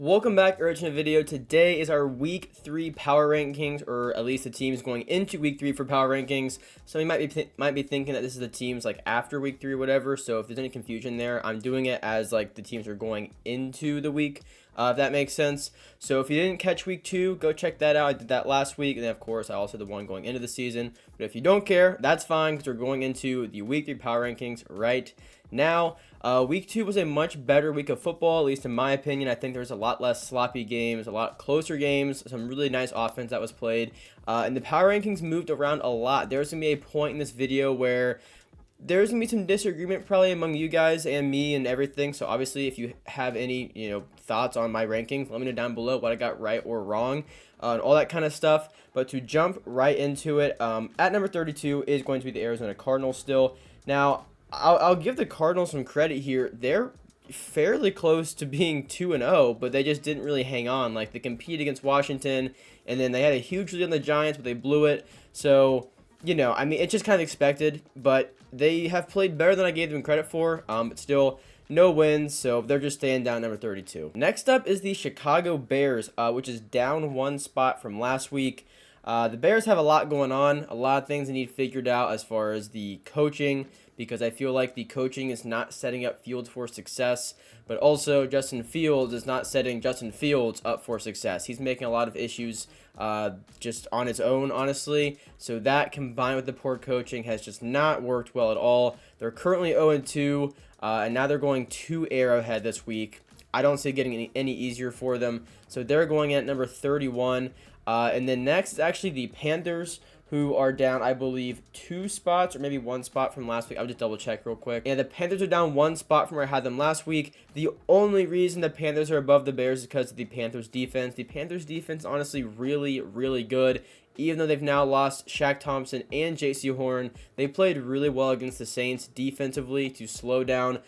Welcome back, Urgent Video. Today is our Week 3 Power Rankings, or at least the teams going into Week 3 for Power Rankings. Some of you might be thinking that this is the teams like after Week 3 or whatever, so if there's any confusion there, I'm doing it as like the teams are going into the week, if that makes sense. So if you didn't catch Week 2, go check that out. I did that last week, and then of course I also did the one going into the season. But if you don't care, that's fine, because we're going into the Week 3 Power Rankings right now. Week 2 was a much better week of football, at least in my opinion. I think there was a lot less sloppy games, a lot closer games, some really nice offense that was played. And the power rankings moved around a lot. There's going to be a point in this video where there's going to be some disagreement probably among you guys and me and everything. So obviously, if you have any, thoughts on my rankings, let me know down below what I got right or wrong, and all that kind of stuff. But to jump right into it, at number 32 is going to be the Arizona Cardinals still. Now, I'll give the Cardinals some credit here. They're fairly close to being 2-0, but they just didn't really hang on. Like, they competed against Washington, and then they had a huge lead on the Giants, but they blew it. So, it's just kind of expected, but they have played better than I gave them credit for. But still, no wins, so they're just staying down number 32. Next up is the Chicago Bears, which is down one spot from last week. The Bears have a lot going on, a lot of things they need figured out as far as the coaching, because I feel like the coaching is not setting up Fields for success, but also Justin Fields is not setting Justin Fields up for success. He's making a lot of issues just on his own, honestly. So that combined with the poor coaching has just not worked well at all. They're currently 0-2, and now they're going to Arrowhead this week. I don't see it getting any easier for them. So they're going at number 31. And then next is actually the Panthers, who are down, I believe, 2 spots or maybe 1 spot from last week. I'll just double check real quick. And the Panthers are down 1 spot from where I had them last week. The only reason the Panthers are above the Bears is because of the Panthers defense. The Panthers defense, honestly, really, really good. Even though they've now lost Shaq Thompson and J.C. Horn, they played really well against the Saints defensively to slow down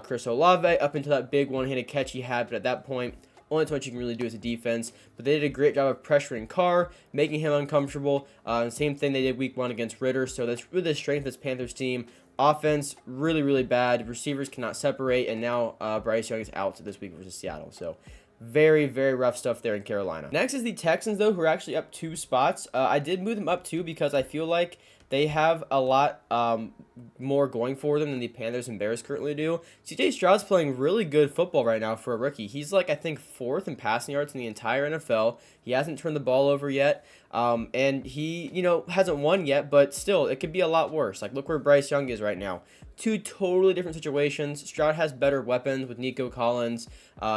Chris Olave up into that big one-handed catch he had. But at that point, only so much you can really do as a defense, but they did a great job of pressuring Carr, making him uncomfortable. Same thing they did week 1 against Ritter, so that's really the strength of this Panthers team. Offense, really, really bad. Receivers cannot separate, and now Bryce Young is out this week versus Seattle, so very, very rough stuff there in Carolina. Next is the Texans, though, who are actually up 2 spots. I did move them up 2 because I feel like they have a lot more going for them than the Panthers and Bears currently do. C.J. Stroud's playing really good football right now for a rookie. He's like, I think, 4th in passing yards in the entire NFL. He hasn't turned the ball over yet. And he, hasn't won yet, but still, it could be a lot worse. Like, look where Bryce Young is right now. 2 totally different situations. Stroud has better weapons with Nico Collins.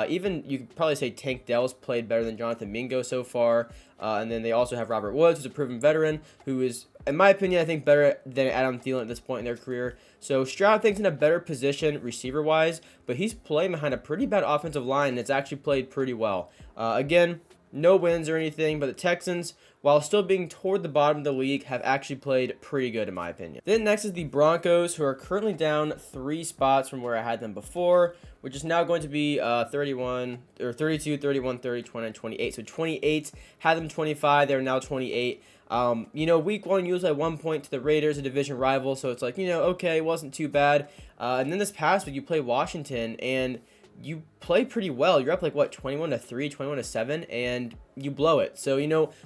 Even, you could probably say Tank Dell's played better than Jonathan Mingo so far. And then they also have Robert Woods, who's a proven veteran, who is, in my opinion, I think better than Adam Thielen at this point in their career. So Stroud thinks in a better position receiver-wise, but he's playing behind a pretty bad offensive line, and it's actually played pretty well. Again, no wins or anything, but the Texans, while still being toward the bottom of the league, have actually played pretty good in my opinion. Then next is the Broncos, who are currently down 3 spots from where I had them before, which is now going to be 31 or 32, 31, 30, 20, and 28. So 28 had them 25. They're now 28. Week 1 you lose by 1 point to the Raiders, a division rival, so it's like, okay, it wasn't too bad. And then this past week you play Washington, and you play pretty well. You're up like, 21-3, 21-7, and you blow it. So,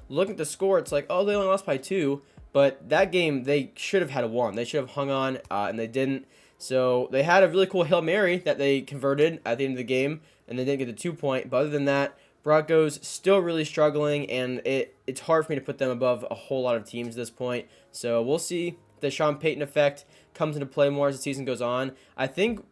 looking at the score, it's like, oh, they only lost by 2, but that game they should have had a 1. They should have hung on, and they didn't. So they had a really cool Hail Mary that they converted at the end of the game, and they didn't get the 2-point. But other than that, Broncos still really struggling, and it's hard for me to put them above a whole lot of teams at this point. So we'll see if the Sean Payton effect comes into play more as the season goes on. I think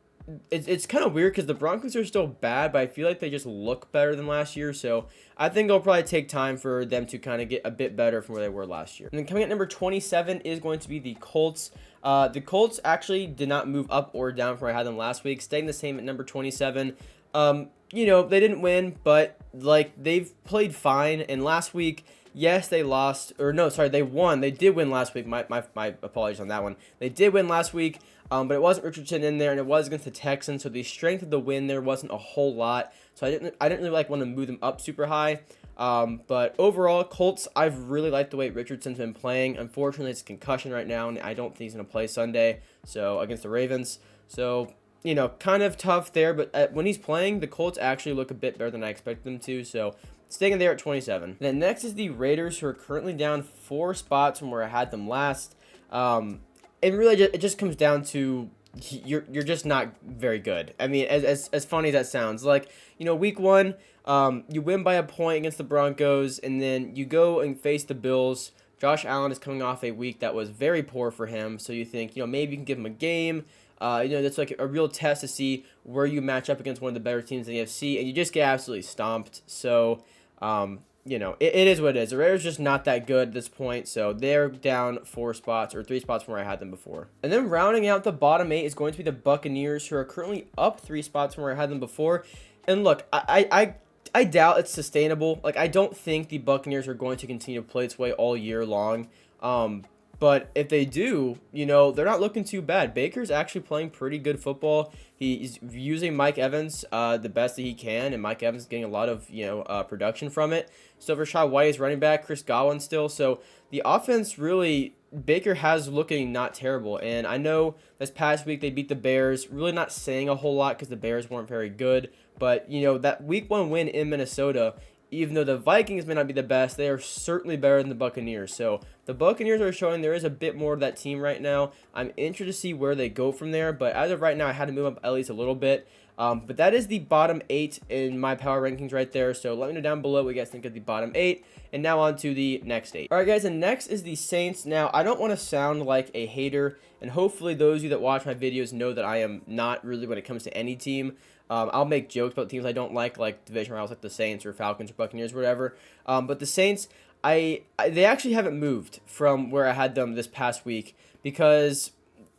it's kind of weird because the Broncos are still bad, but I feel like they just look better than last year. So I think it'll probably take time for them to kind of get a bit better from where they were last year. And then coming at number 27 is going to be the Colts. The Colts actually did not move up or down from where I had them last week, staying the same at number 27. They didn't win, but they've played fine. And last week, yes, they lost, or no, sorry, they won. They did win last week. My apologies on that one. They did win last week, but it wasn't Richardson in there, and it was against the Texans. So the strength of the win there wasn't a whole lot. So I didn't really want to move them up super high. But overall, Colts, I've really liked the way Richardson's been playing. Unfortunately, it's a concussion right now, and I don't think he's going to play Sunday. So against the Ravens. So kind of tough there, but when he's playing, the Colts actually look a bit better than I expected them to, so staying there at 27. Then next is the Raiders, who are currently down 4 spots from where I had them last. And really, it just comes down to you're just not very good. I mean, as funny as that sounds, like, week 1, you win by a point against the Broncos, and then you go and face the Bills. Josh Allen is coming off a week that was very poor for him, so you think, maybe you can give him a game. That's like a real test to see where you match up against one of the better teams in the AFC, and you just get absolutely stomped. So, it is what it is. The Raiders are just not that good at this point, so they're down 4 spots or 3 spots from where I had them before. And then rounding out the bottom 8 is going to be the Buccaneers, who are currently up 3 spots from where I had them before. And look, I doubt it's sustainable. Like, I don't think the Buccaneers are going to continue to play its way all year long. But if they do, they're not looking too bad. Baker's actually playing pretty good football. He's using Mike Evans the best that he can, and Mike Evans is getting a lot of production from it. So Rachaad White is running back, Chris Godwin still. So the offense really, Baker has looking not terrible. And I know this past week they beat the Bears. Really not saying a whole lot because the Bears weren't very good. But that week 1 win in Minnesota, even though the Vikings may not be the best, they are certainly better than the Buccaneers. So the Buccaneers are showing there is a bit more of that team right now. I'm interested to see where they go from there, but as of right now, I had to move up at least a little bit. But that is the bottom 8 in my power rankings right there. So let me know down below what you guys think of the bottom 8. And now on to the next 8. All right, guys, and next is the Saints. Now, I don't want to sound like a hater, and hopefully those of you that watch my videos know that I am not really when it comes to any team. I'll make jokes about teams I don't like division rivals like the Saints or Falcons or Buccaneers or whatever. But the Saints, they actually haven't moved from where I had them this past week because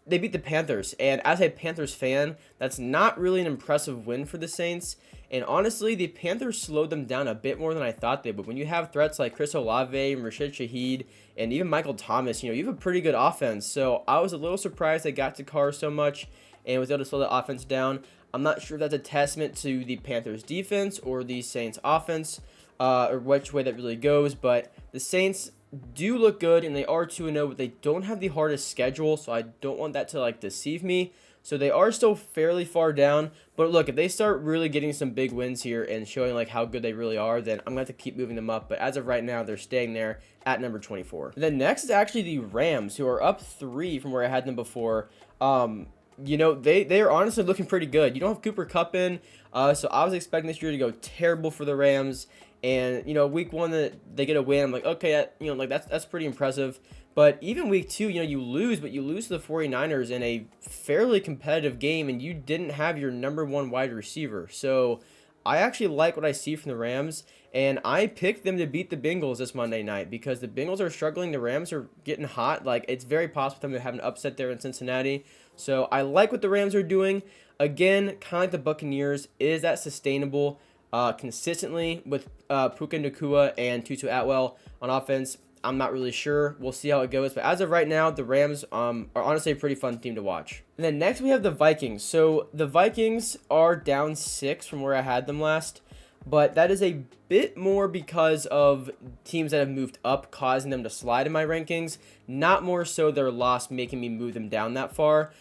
they beat the Panthers. And as a Panthers fan, that's not really an impressive win for the Saints. And honestly, the Panthers slowed them down a bit more than I thought they would. When you have threats like Chris Olave and Rashid Shaheed and even Michael Thomas, you have a pretty good offense. So I was a little surprised they got to Carr so much and was able to slow the offense down. I'm not sure if that's a testament to the Panthers defense or the Saints offense, or which way that really goes, but the Saints do look good, and they are 2-0, but they don't have the hardest schedule, so I don't want that to deceive me. So they are still fairly far down, but look, if they start really getting some big wins here and showing how good they really are, then I'm going to have to keep moving them up. But as of right now, they're staying there at number 24. And then next is actually the Rams, who are up 3 from where I had them before. They are honestly looking pretty good. You don't have Cooper Kupp in, so I was expecting this year to go terrible for the Rams. And week 1 that they get a win, I'm like, okay, that's pretty impressive. But even week 2, you lose, but you lose to the 49ers in a fairly competitive game, and you didn't have your number 1 wide receiver. So I actually like what I see from the Rams, and I picked them to beat the Bengals this Monday night because the Bengals are struggling. The Rams are getting hot. It's very possible for them to have an upset there in Cincinnati. So I like what the Rams are doing. Again, kind of like the Buccaneers, is that sustainable consistently with Puka Nacua and Tutu Atwell on offense? I'm not really sure. We'll see how it goes. But as of right now, the Rams are honestly a pretty fun team to watch. And then next we have the Vikings. So the Vikings are down 6 from where I had them last. But that is a bit more because of teams that have moved up causing them to slide in my rankings. Not more so their loss making me move them down that far.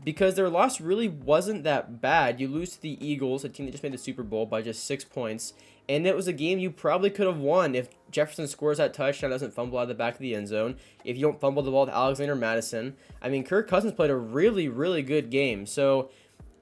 Because their loss really wasn't that bad. You lose to the Eagles, a team that just made the Super Bowl, by just 6 points. And it was a game you probably could have won if Jefferson scores that touchdown, doesn't fumble out of the back of the end zone, if you don't fumble the ball to Alexander Madison. I mean, Kirk Cousins played a really, really good game. So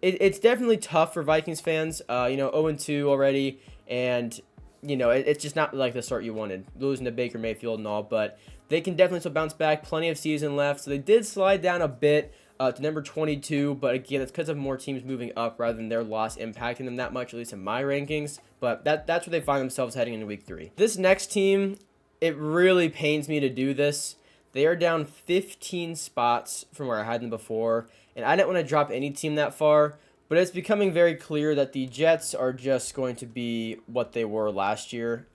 it's definitely tough for Vikings fans. 0-2 already, and it's just not like the start you wanted, losing to Baker Mayfield and all. But they can definitely still bounce back. Plenty of season left, so they did slide down a bit to number 22, but again, it's because of more teams moving up rather than their loss impacting them that much, at least in my rankings. But that's where they find themselves heading into week 3. This next team, it really pains me to do this. They are down 15 spots from where I had them before, and I didn't want to drop any team that far, but it's becoming very clear that the Jets are just going to be what they were last year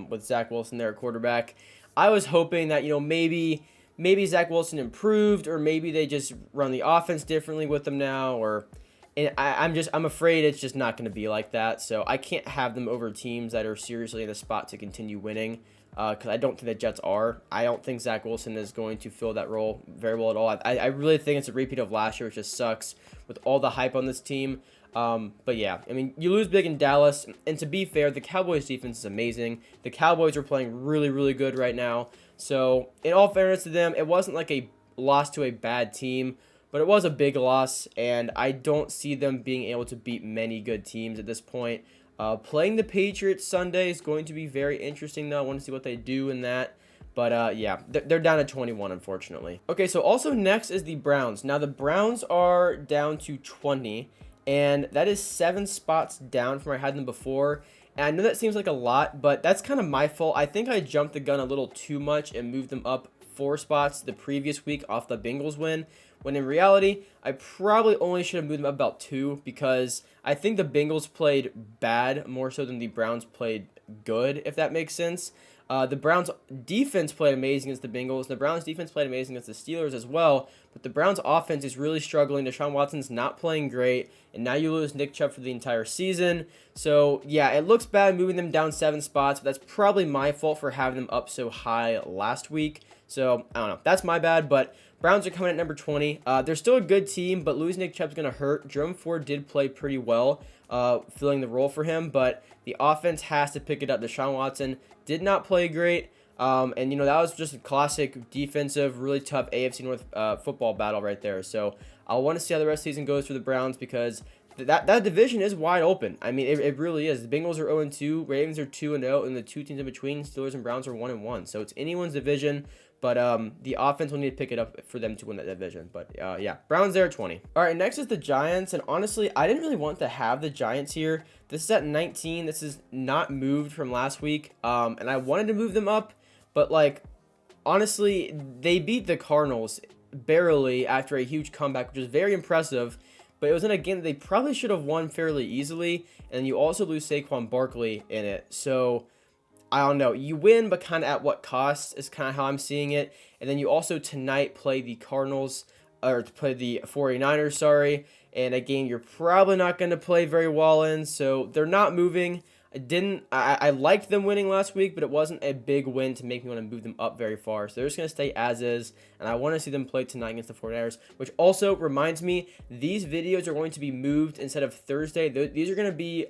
with Zach Wilson there at quarterback. I was hoping that, maybe Zach Wilson improved, or maybe they just run the offense differently with them now, or And I'm afraid it's just not going to be like that. So I can't have them over teams that are seriously in the spot to continue winning. Because I don't think the Jets are. I don't think Zach Wilson is going to fill that role very well at all. I really think it's a repeat of last year, which just sucks with all the hype on this team. But yeah, I mean, you lose big in Dallas. And to be fair, the Cowboys defense is amazing. The Cowboys are playing really, really good right now. So in all fairness to them, it wasn't like a loss to a bad team, but it was a big loss. And I don't see them being able to beat many good teams at this point. Playing the Patriots Sunday is going to be very interesting, though. I want to see what they do in that. But, yeah, they're down to 21, unfortunately. Okay, so also next is the Browns. Now, the Browns are down to 20, and that is 7 spots down from where I had them before. And I know that seems like a lot, but that's kind of my fault. I think I jumped the gun a little too much and moved them up 4 spots the previous week off the Bengals win, when in reality, I probably only should have moved them up about 2, because I think the Bengals played bad more so than the Browns played good, if that makes sense. The Browns defense played amazing against the Bengals. The Browns defense played amazing against the Steelers as well. But the Browns offense is really struggling. Deshaun Watson's not playing great. And now you lose Nick Chubb for the entire season. So, yeah, it looks bad moving them down 7 spots. But that's probably my fault for having them up so high last week. So, I don't know. That's my bad. But Browns are coming at number 20. They're still a good team, but losing Nick Chubb's going to hurt. Jerome Ford did play pretty well, filling the role for him. But the offense has to pick it up. Deshaun Watson did not play great. And, that was just a classic defensive, really tough AFC North football battle right there. So I want to see how the rest of the season goes for the Browns, because that division is wide open. I mean, it really is. The Bengals are 0-2, Ravens are 2-0, and the 2 teams in between, Steelers and Browns, are 1-1. So it's anyone's division. But the offense will need to pick it up for them to win that division. But, yeah, Browns there at 20. All right, next is the Giants. And honestly, I didn't really want to have the Giants here. This is at 19. This is not moved from last week. And I wanted to move them up. But, honestly, they beat the Cardinals barely after a huge comeback, which was very impressive. But it was in a game that they probably should have won fairly easily. And you also lose Saquon Barkley in it. So I don't know. You win, but kind of at what cost is kind of how I'm seeing it. And then you also tonight play the Cardinals, or play the 49ers, sorry. And a game you're probably not going to play very well in. So they're not moving. I liked them winning last week, but it wasn't a big win to make me want to move them up very far. So they're just going to stay as is. And I want to see them play tonight against the 49ers, which also reminds me, these videos are going to be moved instead of Thursday. These are going to be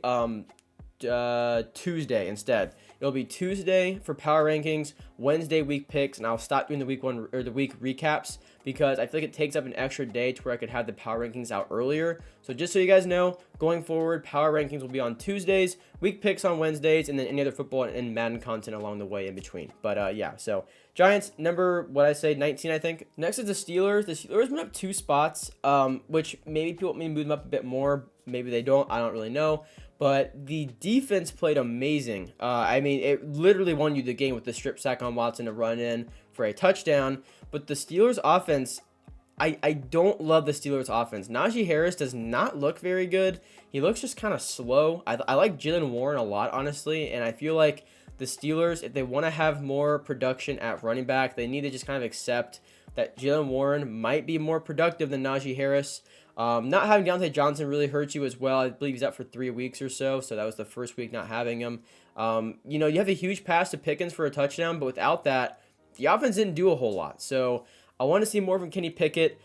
Tuesday instead. It'll be Tuesday for power rankings, Wednesday week picks, and I'll stop doing the week recaps, because I feel like it takes up an extra day to where I could have the power rankings out earlier. So just so you guys know, going forward, power rankings will be on Tuesdays, week picks on Wednesdays, and then any other football and Madden content along the way in between. But yeah, so Giants, number, 19, I think. Next is the Steelers. The Steelers went up 2 spots, which maybe people want me to move them up a bit more. Maybe they don't. I don't really know. But the defense played amazing. I mean, it literally won you the game with the strip sack on Watson to run in for a touchdown. But the Steelers offense, I don't love the Steelers offense. Najee Harris does not look very good. He looks just kind of slow. I like Jaylen Warren a lot, honestly. And I feel like the Steelers, if they want to have more production at running back, they need to just kind of accept that Jaylen Warren might be more productive than Najee Harris. Not having Deontay Johnson really hurts you as well. I believe he's out for 3 weeks or so. So that was the first week not having him. You have a huge pass to Pickens for a touchdown, but without that, the offense didn't do a whole lot. So I want to see more from Kenny Pickett.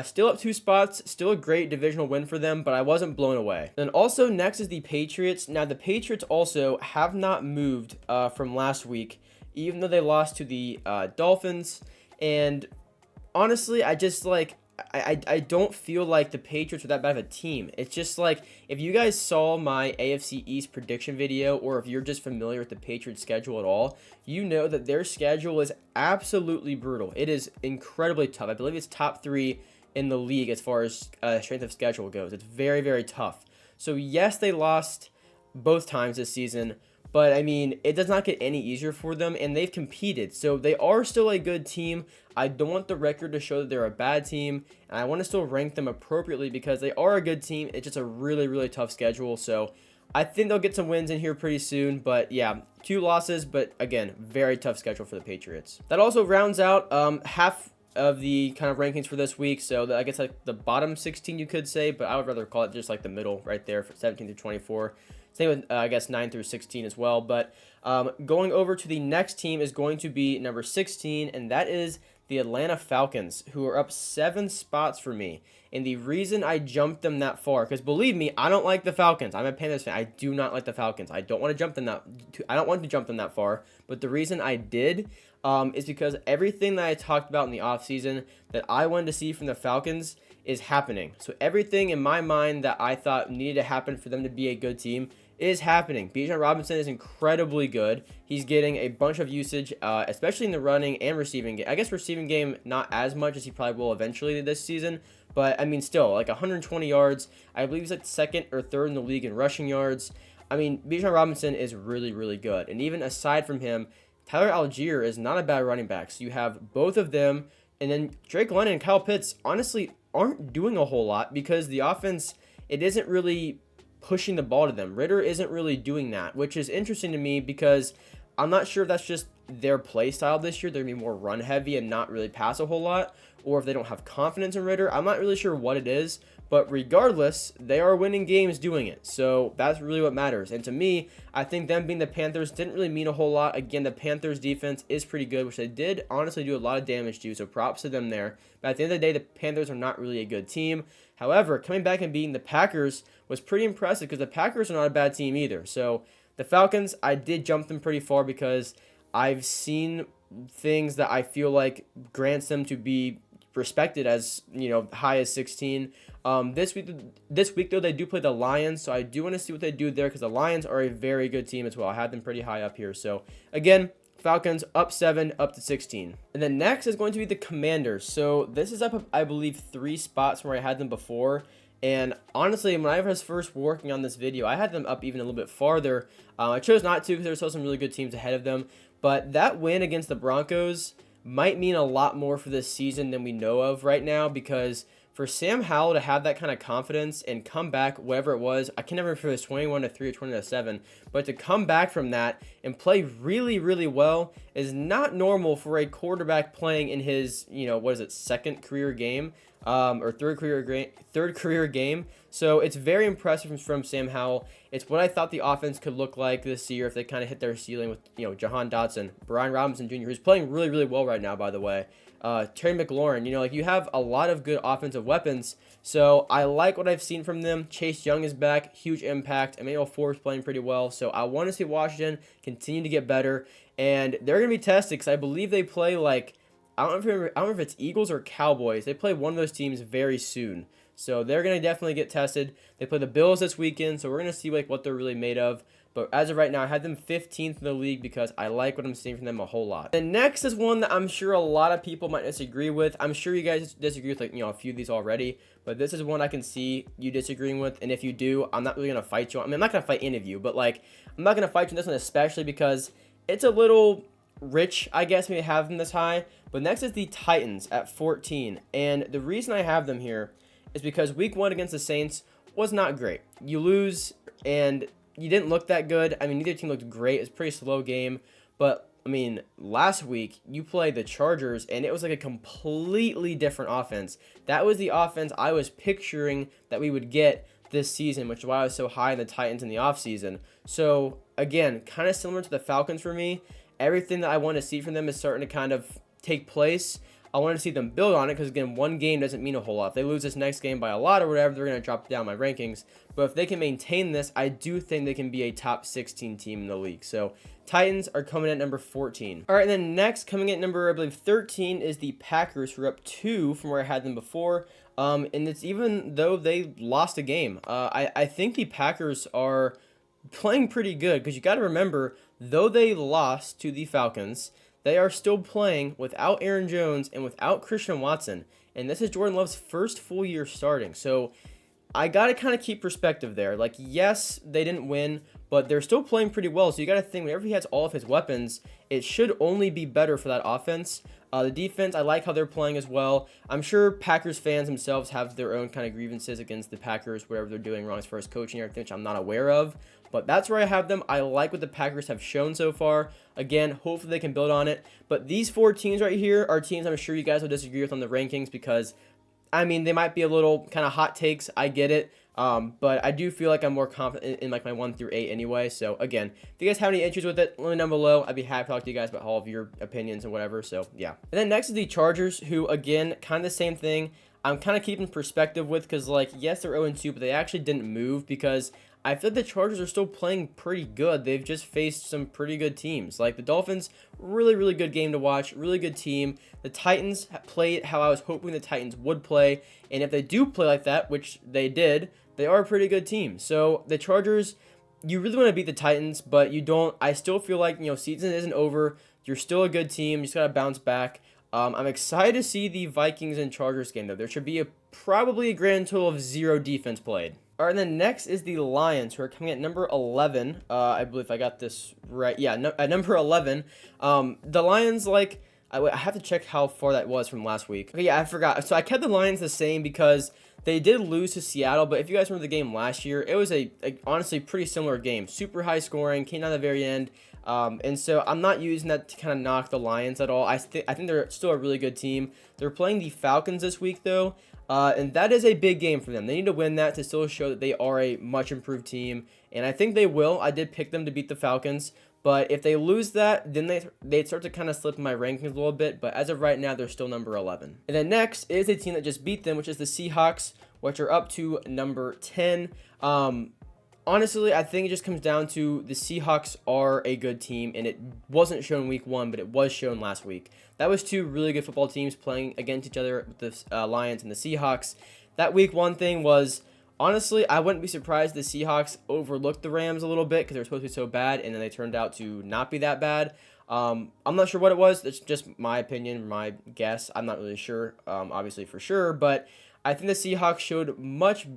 Still up 2 spots, still a great divisional win for them, but I wasn't blown away. Then also next is the Patriots. Now the Patriots also have not moved from last week, even though they lost to the Dolphins. And honestly, I don't feel like the Patriots are that bad of a team. It's just like, if you guys saw my AFC East prediction video, or if you're just familiar with the Patriots schedule at all, you know that their schedule is absolutely brutal. It is incredibly tough. I believe it's top 3 in the league as far as strength of schedule goes. It's very, very tough. So yes, they lost both times this season, but I mean, it does not get any easier for them, and they've competed. So they are still a good team. I don't want the record to show that they're a bad team, and I want to still rank them appropriately because they are a good team. It's just a really, really tough schedule. So I think they'll get some wins in here pretty soon. But yeah, 2 losses, but again, very tough schedule for the Patriots. That also rounds out of the kind of rankings for this week. So I guess like the bottom 16 you could say, but I would rather call it just like the middle right there for 17 through 24. Same with I guess 9 through 16 as well. But going over to the next team is going to be number 16, and that is the Atlanta Falcons, who are up 7 spots for me. And the reason I jumped them that far, because believe me, I don't like the Falcons. I'm a Panthers fan. I do not like the Falcons. I don't want to jump them I don't want to jump them that far. But the reason I did is because everything that I talked about in the offseason that I wanted to see from the Falcons is happening. So everything in my mind that I thought needed to happen for them to be a good team is happening. Bijan Robinson is incredibly good. He's getting a bunch of usage, especially in the running and receiving game. I guess receiving game not as much as he probably will eventually this season, but I mean still like 120 yards. I believe he's like second or third in the league in rushing yards. I mean, Bijan Robinson is really, really good. And even aside from him, Tyler Algier is not a bad running back. So you have both of them, and then Drake London and Kyle Pitts honestly aren't doing a whole lot because the offense, it isn't really pushing the ball to them. Ritter isn't really doing that, which is interesting to me because I'm not sure if that's just their play style this year. They're going to be more run heavy and not really pass a whole lot, or if they don't have confidence in Ritter. I'm not really sure what it is, but regardless, they are winning games doing it. So that's really what matters. And to me, I think them being the Panthers didn't really mean a whole lot. Again, the Panthers defense is pretty good, which they did honestly do a lot of damage to, so props to them there. But at the end of the day, the Panthers are not really a good team. However, coming back and beating the Packers was pretty impressive because the Packers are not a bad team either. So the Falcons, I did jump them pretty far because I've seen things that I feel like grants them to be respected as, high as 16. This week though, they do play the Lions, so I do want to see what they do there because the Lions are a very good team as well. I had them pretty high up here. So again, Falcons up 7, up to 16. And then next is going to be the Commanders. So this is up, I believe, 3 spots from where I had them before. And honestly, when I was first working on this video, I had them up even a little bit farther. I chose not to because there were still some really good teams ahead of them. But that win against the Broncos might mean a lot more for this season than we know of right now, because for Sam Howell to have that kind of confidence and come back, whatever it was, I can't remember if it was 21-3 or 20-7, but to come back from that and play really, really well is not normal for a quarterback playing in his, second career game, or third career game. So it's very impressive from Sam Howell. It's what I thought the offense could look like this year if they kind of hit their ceiling with, Jahan Dotson, Brian Robinson Jr., who's playing really, really well right now, by the way. Terry McLaurin, you have a lot of good offensive weapons. So I like what I've seen from them. Chase Young is back, huge impact. Emmanuel Forbes playing pretty well. So I want to see Washington continue to get better. And they're going to be tested because I believe they play I don't know if it's Eagles or Cowboys. They play one of those teams very soon. So they're going to definitely get tested. They play the Bills this weekend, so we're going to see what they're really made of. But as of right now, I had them 15th in the league because I like what I'm seeing from them a whole lot. The next is one that I'm sure a lot of people might disagree with. I'm sure you guys disagree with a few of these already, but this is one I can see you disagreeing with. And if you do, I'm not really going to fight you. I mean, I'm not going to fight any of you, but I'm not going to fight you on this one, especially because it's a little rich, I guess, maybe have them this high. But next is the Titans at 14. And the reason I have them here is because week 1 against the Saints was not great. You lose, and you didn't look that good. I mean, neither team looked great. It was a pretty slow game. But, I mean, last week, you played the Chargers, and it was like a completely different offense. That was the offense I was picturing that we would get this season, which is why I was so high in the Titans in the offseason. So, again, kind of similar to the Falcons for me. Everything that I want to see from them is starting to kind of take place. I want to see them build on it because, again, one game doesn't mean a whole lot. If they lose this next game by a lot or whatever, they're going to drop down my rankings. But if they can maintain this, I do think they can be a top 16 team in the league. So Titans are coming at number 14. All right, and then next, coming at number, I believe, 13 is the Packers, who are up 2 from where I had them before. And it's even though they lost a game. I think the Packers are playing pretty good because you got to remember, though they lost to the Falcons, they are still playing without Aaron Jones and without Christian Watson. And this is Jordan Love's first full year starting. So I got to kind of keep perspective there. Yes, they didn't win, but they're still playing pretty well. So you got to think, whenever he has all of his weapons, it should only be better for that offense. The defense, I like how they're playing as well. I'm sure Packers fans themselves have their own kind of grievances against the Packers, whatever they're doing wrong as far as coaching or everything, which I'm not aware of. But that's where I have them. I like what the Packers have shown so far. Again, hopefully they can build on it. But these 4 teams right here are teams I'm sure you guys will disagree with on the rankings because, I mean, they might be a little kind of hot takes. I get it. But I do feel like I'm more confident in like my 1 through 8 anyway. So again, if you guys have any issues with it, let me know down below. I'd be happy to talk to you guys about all of your opinions and whatever. So yeah. And then next is the Chargers, who again, kind of the same thing. I'm kind of keeping perspective with because like, yes, they're 0-2, but they actually didn't move because I feel like the Chargers are still playing pretty good. They've just faced some pretty good teams. Like the Dolphins, really, really good game to watch. Really good team. The Titans played how I was hoping the Titans would play. And if they do play like that, which they did, they are a pretty good team. So the Chargers, you really want to beat the Titans, but you don't. I still feel like, season isn't over. You're still a good team. You just got to bounce back. I'm excited to see the Vikings and Chargers game, though. There should be probably a grand total of 0 defense played. All right, and then next is the Lions, who are coming at number 11. I believe I got this right. Yeah, at number 11. The Lions, like, I have to check how far that was from last week. Okay, yeah, I forgot. So I kept the Lions the same because they did lose to Seattle, but if you guys remember the game last year, it was a honestly pretty similar game. Super high scoring, came down to the very end. And so I'm not using that to kind of knock the Lions at all. I think they're still a really good team. They're playing the Falcons this week, though. And that is a big game for them. They need to win that to still show that they are a much improved team. And I think they will. I did pick them to beat the Falcons. But if they lose that, then they'd start to kind of slip in my rankings a little bit. But as of right now, they're still number 11. And then next is a team that just beat them, which is the Seahawks, which are up to number 10. Honestly, I think it just comes down to the Seahawks are a good team, and it wasn't shown week 1, but it was shown last week. That was 2 really good football teams playing against each other with the Lions and the Seahawks. That week 1 thing was, honestly, I wouldn't be surprised the Seahawks overlooked the Rams a little bit because they were supposed to be so bad, and then they turned out to not be that bad. I'm not sure what it was. It's just my opinion, my guess. I'm not really sure, obviously for sure, but I think the Seahawks showed much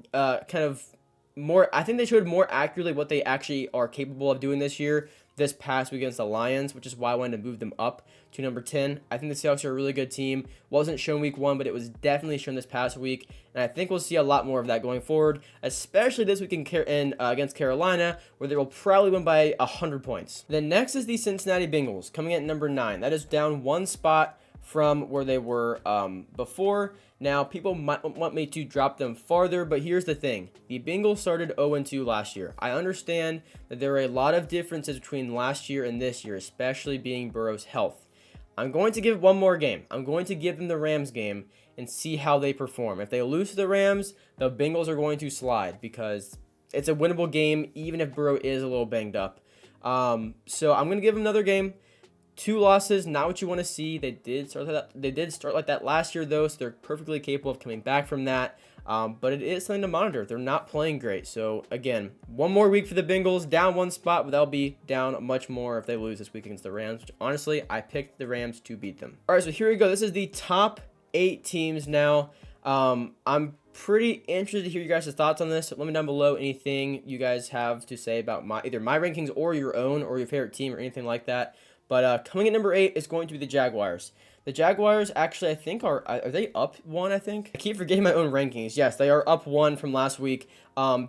I think they showed more accurately what they actually are capable of doing this past week against the Lions, which is why I wanted to move them up to number 10. I think the Seahawks are a really good team. Wasn't shown week 1, but it was definitely shown this past week, and I think we'll see a lot more of that going forward, especially this week against Carolina, where they will probably win by 100 points. Then next is the Cincinnati Bengals, coming in at number 9. That is down 1 spot from where they were before. Now, people might want me to drop them farther, but here's the thing. The Bengals started 0-2 last year. I understand that there are a lot of differences between last year and this year, especially being Burrow's health. I'm going to give one more game. I'm going to give them the Rams game and see how they perform. If they lose to the Rams, the Bengals are going to slide because it's a winnable game, even if Burrow is a little banged up. So I'm going to give them another game. 2 losses, not what you want to see. They did start like that last year, though, so they're perfectly capable of coming back from that. But it is something to monitor. They're not playing great. So, again, 1 more week for the Bengals. Down 1 spot, but they'll be down much more if they lose this week against the Rams. Which, honestly, I picked the Rams to beat them. All right, so here we go. This is the top 8 teams now. I'm pretty interested to hear you guys' thoughts on this. So let me know down below anything you guys have to say about either my rankings or your own or your favorite team or anything like that. But coming at number 8 is going to be the Jaguars. The Jaguars actually, I think, are they up 1, I think? I keep forgetting my own rankings. Yes, they are up 1 from last week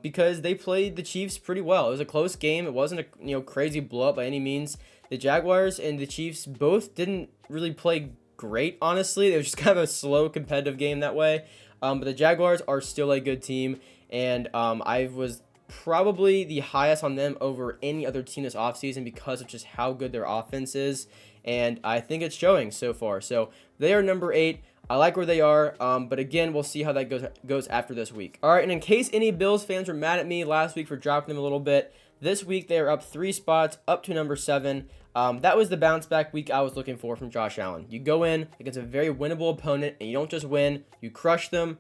because they played the Chiefs pretty well. It was a close game. It wasn't a crazy blowout by any means. The Jaguars and the Chiefs both didn't really play great, honestly. It was just kind of a slow competitive game that way. But the Jaguars are still a good team, and I was probably the highest on them over any other team this offseason because of just how good their offense is, and I think it's showing so far. So they are number 8. I like where they are, but again, we'll see how that goes after this week. All right, and in case any Bills fans were mad at me last week for dropping them a little bit, this week they are up 3 spots, up to number 7. That was the bounce back week I was looking for from Josh Allen. You go in against a very winnable opponent, and you don't just win, you crush them.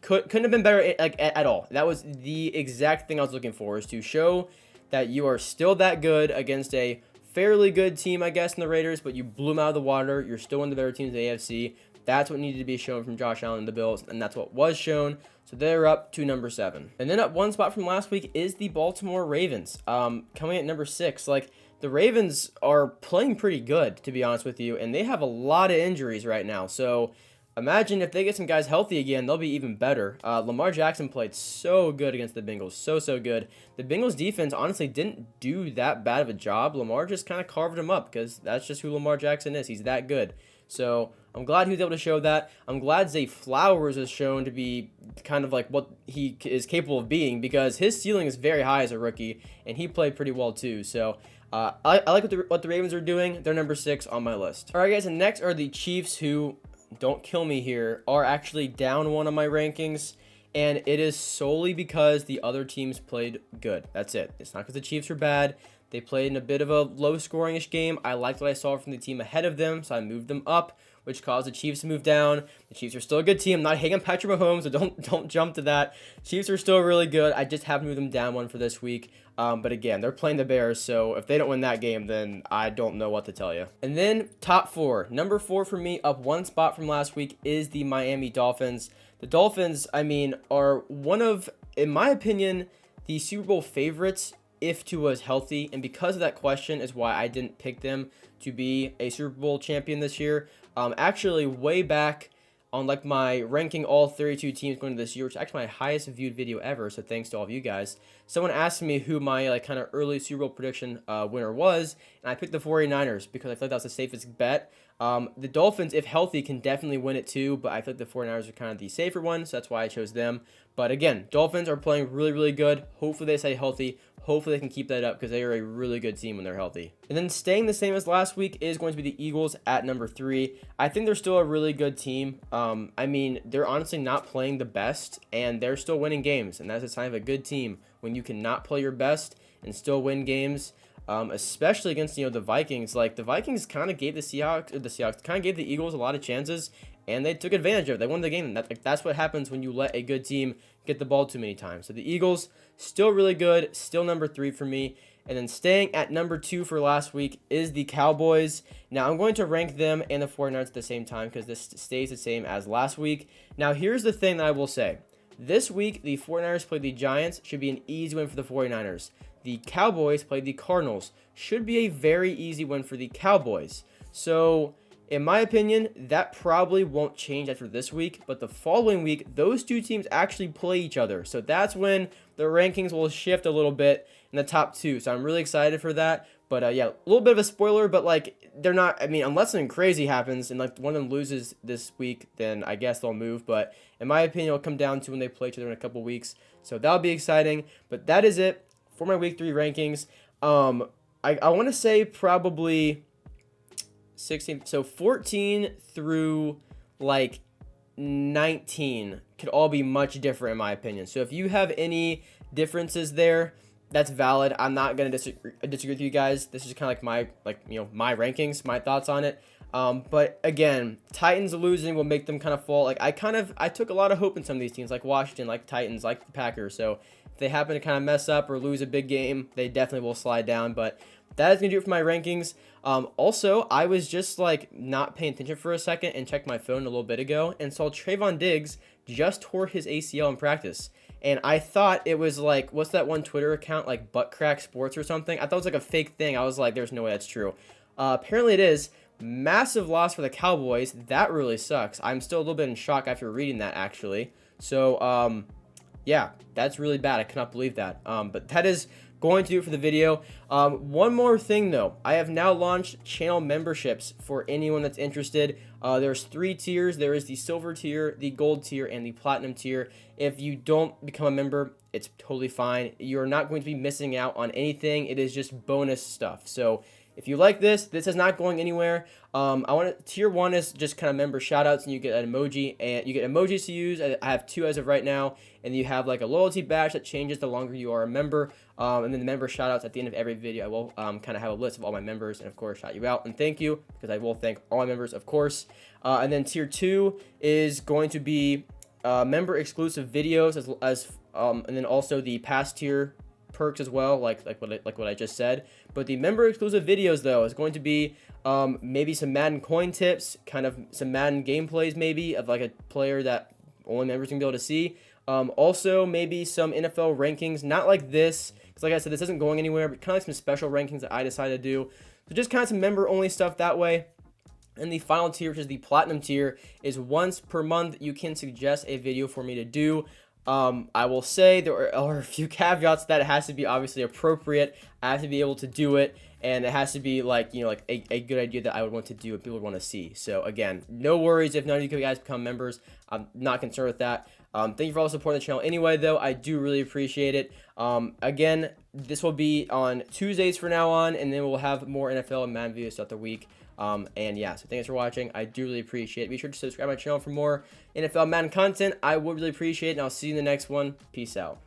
Couldn't have been better at all. That was the exact thing I was looking for, is to show that you are still that good against a fairly good team, I guess, in the Raiders, but you blew them out of the water. You're still one of the better teams in the AFC. That's what needed to be shown from Josh Allen and the Bills, and that's what was shown. So they're up to number 7. And then up one spot from last week is the Baltimore Ravens, coming at number 6. Like, the Ravens are playing pretty good, to be honest with you, and they have a lot of injuries right now. So imagine if they get some guys healthy again, they'll be even better. Lamar Jackson played so good against the Bengals, so good. The Bengals defense honestly didn't do that bad of a job. Lamar just kind of carved him up because that's just who Lamar Jackson is. He's that good. So I'm glad he was able to show that. I'm glad Zay Flowers is shown to be kind of like what he is capable of being, because his ceiling is very high as a rookie, and he played pretty well too. So I like what the Ravens are doing. They're number 6 on my list. All right, guys, and next are the Chiefs, who, don't kill me here, are actually down 1 on my rankings, and it is solely because the other teams played good. That's it. It's not because the Chiefs are bad. They played in a bit of a low-scoring-ish game. I liked what I saw from the team ahead of them, so I moved them up, which caused the Chiefs to move down. The Chiefs are still a good team. I'm not hating on Patrick Mahomes, so don't jump to that. Chiefs are still really good. I just have moved them down 1 for this week. But again, they're playing the Bears, so if they don't win that game, then I don't know what to tell you. And then top 4. Number 4 for me, up 1 spot from last week, is the Miami Dolphins. The Dolphins, I mean, are one of, in my opinion, the Super Bowl favorites if Tua is healthy, and because of that question is why I didn't pick them to be a Super Bowl champion this year. Actually, way back on like my ranking all 32 teams going to this year, which is actually my highest viewed video ever, so thanks to all of you guys, someone asked me who my like kind of early Super Bowl prediction winner was, and I picked the 49ers because I thought that was the safest bet. The Dolphins, if healthy, can definitely win it too, but I think the 49ers are kind of the safer one, so that's why I chose them. But again, Dolphins are playing really good. Hopefully they stay healthy. Hopefully they can keep that up because they are a really good team when they're healthy. And then staying the same as last week is going to be the Eagles at number 3. I think they're still a really good team. I mean, they're honestly not playing the best, and they're still winning games, and that's a sign of a good team when you cannot play your best and still win games. Especially against, the Vikings. Like, the Vikings kind of gave the Seahawks kind of gave the Eagles a lot of chances, and they took advantage of it. They won the game. That's what happens when you let a good team get the ball too many times. So the Eagles, still really good, still number 3 for me. And then staying at number 2 for last week is the Cowboys. Now, I'm going to rank them and the 49ers at the same time because this stays the same as last week. Now, here's the thing that I will say. This week, the 49ers play the Giants. Should be an easy win for the 49ers. The Cowboys play the Cardinals. Should be a very easy win for the Cowboys. So, in my opinion, that probably won't change after this week, but the following week, those two teams actually play each other. So that's when the rankings will shift a little bit in the top 2. So I'm really excited for that. But yeah, a little bit of a spoiler, but like they're not, I mean, unless something crazy happens and like one of them loses this week, then I guess they'll move. But in my opinion, it'll come down to when they play each other in a couple weeks. So that'll be exciting. But that is it for my week 3 rankings. I want to say probably 16, so 14 through like 19 could all be much different in my opinion. So if you have any differences there, that's valid. I'm not gonna disagree with you guys. This is kind of like my rankings, my thoughts on it. But again, Titans losing will make them kind of fall. Like I took a lot of hope in some of these teams, like Washington, like Titans, like the Packers. So if they happen to kind of mess up or lose a big game, they definitely will slide down. But that is gonna do it for my rankings. Also, I was just like not paying attention for a second and checked my phone a little bit ago and saw Trayvon Diggs just tore his ACL in practice. And I thought it was like, what's that one Twitter account, like Butt Crack Sports or something? I thought it was like a fake thing. I was like, there's no way that's true. Apparently it is. Massive loss for the Cowboys. That really sucks. I'm still a little bit in shock after reading that, actually. So, yeah, that's really bad. I cannot believe that. But that is going to do it for the video. One more thing though, I have now launched channel memberships for anyone that's interested. There's 3 tiers. There is the silver tier, the gold tier, and the platinum tier. If you don't become a member, it's totally fine. You're not going to be missing out on anything. It is just bonus stuff. So if you like this is not going anywhere. Tier 1 is just kind of member shoutouts, and you get an emoji, and you get emojis to use. I have 2 as of right now, and you have like a loyalty badge that changes the longer you are a member. And then the member shoutouts at the end of every video. I will kind of have a list of all my members, and of course shout you out and thank you, because I will thank all my members, of course. And then tier 2 is going to be member exclusive videos, and then also the past tier perks as well, like what I just said. But the member exclusive videos though is going to be maybe some Madden coin tips, kind of some Madden gameplays maybe of like a player that only members can be able to see. Also maybe some NFL rankings, not like this, because like I said, this isn't going anywhere, but kind of like some special rankings that I decided to do. So just kind of some member only stuff that way. And the final tier, which is the platinum tier, is once per month you can suggest a video for me to do. I will say there are a few caveats that it has to be obviously appropriate. I have to be able to do it, and it has to be like, you know, like a good idea that I would want to do and people would want to see. So again, no worries if none of you guys become members. I'm not concerned with that. Thank you for all supporting the channel anyway, though. I do really appreciate it. Again, this will be on Tuesdays from now on, and then we'll have more NFL and Madden videos throughout the week. And yeah, so thanks for watching. I do really appreciate it. Be sure to subscribe to my channel for more NFL Madden content. I would really appreciate it, and I'll see you in the next one. Peace out.